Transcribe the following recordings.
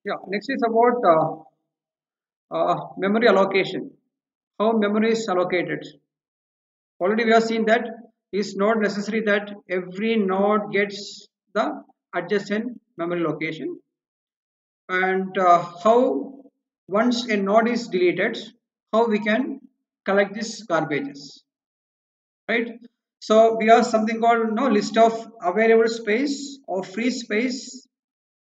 Yeah, next is about memory allocation. How memory is allocated. Already we have seen that it's not necessary that every node gets the adjacent memory location, and how once a node is deleted, how we can collect these garbages, right? So we have something called no list of available space or free space.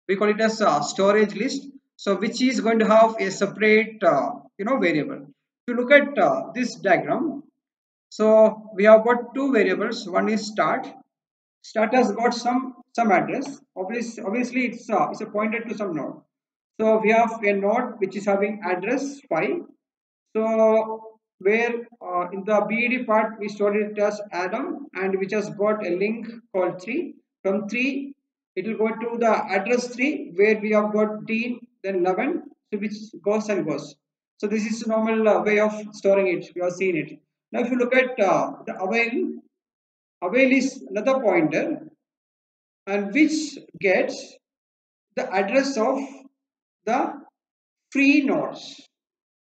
We call it as a storage list, so which is going to have a separate variable. If you look at this diagram, so we have got two variables. One is start. Start has got some address. Obviously it's a pointer to some node. So we have a node which is having address 5. So where in the BED part we stored it as Adam, and which has got a link called 3. From 3 it will go to the address 3 where we have got Dean, then 11, so which goes and goes. So this is a normal way of storing it. We have seen it. Now if you look at the avail is another pointer, and which gets the address of the free nodes.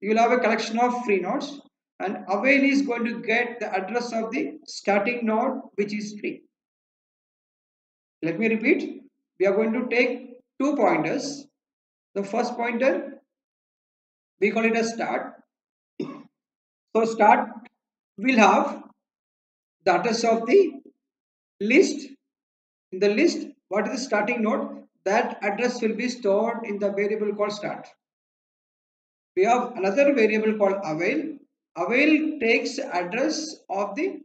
You will have a collection of free nodes, and avail is going to get the address of the starting node which is free. Let me repeat. We are going to take two pointers. The first pointer we call it as start. So start will have the address of the list. In the list, what is the starting node? That address will be stored in the variable called start. We have another variable called avail. Avail takes address of the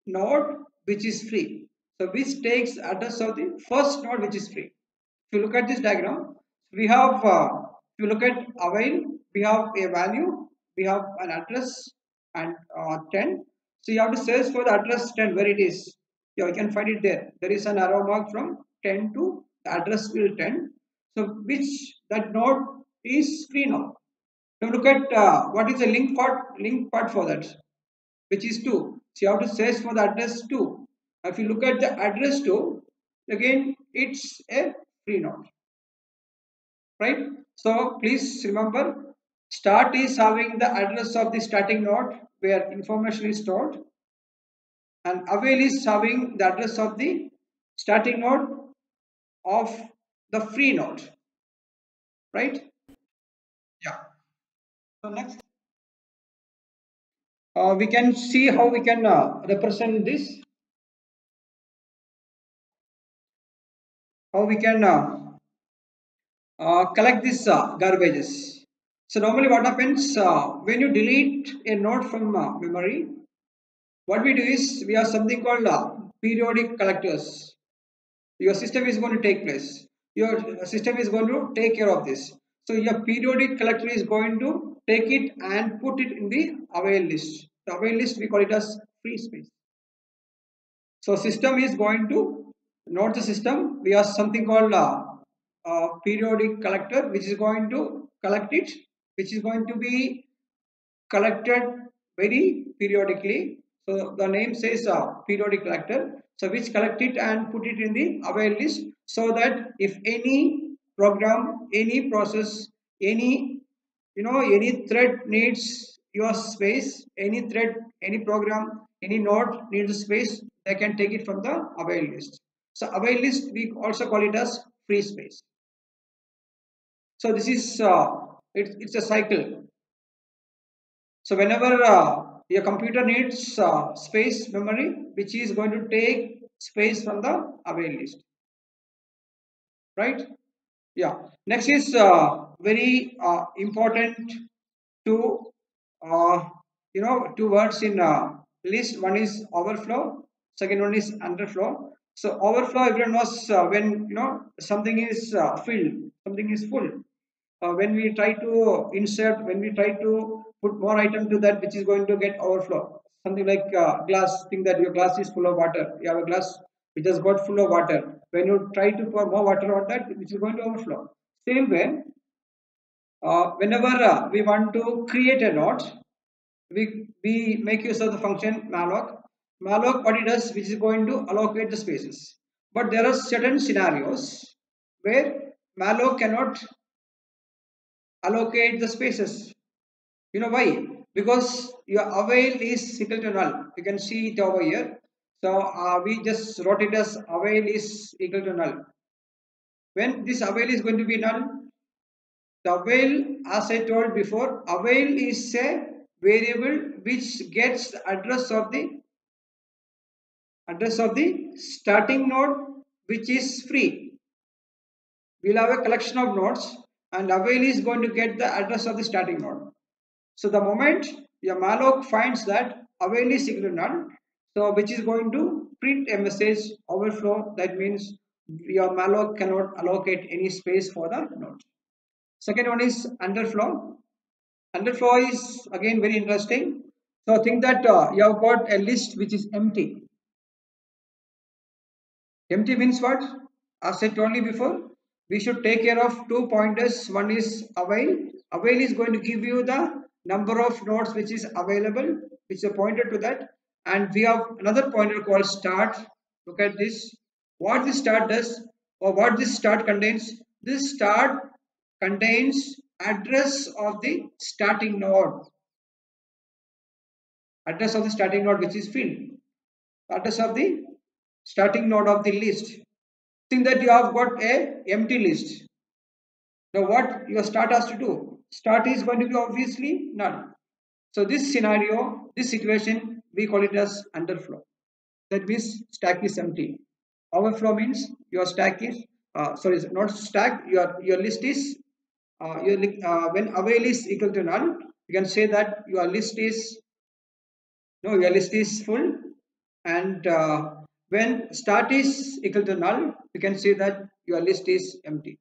node which is free. So which takes address of the first node which is free. If you look at this diagram, we have if you look at avail, we have a value, we have an address, and 10. So you have to search for the address 10 where it is. Yeah, you can find it there. There is an arrow mark from 10 to the address will 10. So which that node is free now. Now look at what is the link part for that, which is 2. So you have to search for the address 2. If you look at the address 2, again it's a free node, right? So please remember, start is having the address of the starting node where information is stored, and avail is having the address of the starting node of the free node, right? Yeah. So next, we can see how we can represent this, how we can collect these garbages. So normally what happens when you delete a node from memory, what we do is we have something called periodic collectors. Your system is going to take place. Your system is going to take care of this. So your periodic collector is going to take it and put it in the avail list. The avail list we call it as free space. So system is going to note the system. We have something called periodic collector, which is going to collect it, which is going to be collected very periodically. So the name says periodic collector. So which collect it and put it in the avail list, so that if any program, any process, any any thread needs your space, any thread, any program, any node needs space, they can take it from the avail list. So avail list we also call it as free space. So this is it's a cycle. So whenever your computer needs space memory, which is going to take space from the avail list, right? Yeah. Next is very important two uh, two words in list. One is overflow, second one is underflow. So overflow, everyone knows when something is filled, something is full. When we try to insert, when we try to put more item to that, which is going to get overflow. Something like glass. Think that your glass is full of water. You have a glass which has got full of water. When you try to pour more water on that, which is going to overflow. Same way, whenever we want to create a node, we make use of the function malloc. Malloc, what it does, which is going to allocate the spaces. But there are certain scenarios where malloc cannot allocate the spaces. You know why? Because your avail is equal to null. You can see it over here. So we just wrote it as avail is equal to null. When this avail is going to be null, the avail, as I told before, avail is a variable which gets the address of the starting node, which is free. We'll have a collection of nodes, and avail is going to get the address of the starting node. So the moment your malloc finds that avail is equal to null, so which is going to print a message overflow. That means your malloc cannot allocate any space for the node. Second one is underflow. Underflow is again very interesting. So think that you have got a list which is empty. Empty means what? As I told you before, we should take care of two pointers. One is avail. Avail is going to give you the number of nodes which is available, which is a pointer to that. And we have another pointer called start. Look at this. What this start does, or what this start contains. This start contains address of the starting node. Address of the starting node which is filled. Address of the starting node of the list. Think that you have got a empty list. Now what your start has to do? Start is going to be obviously none. So this scenario, this situation, we call it as underflow. That means stack is empty. Overflow means your stack is sorry, not stack. Your list is when avail is equal to null. You can say that your list is your list is full, and when start is equal to null, you can say that your list is empty.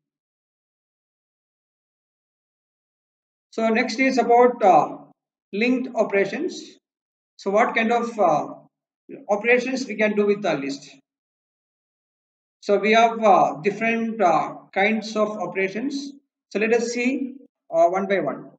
So next is about linked operations. So what kind of operations we can do with the list? So we have different kinds of operations. So let us see one by one.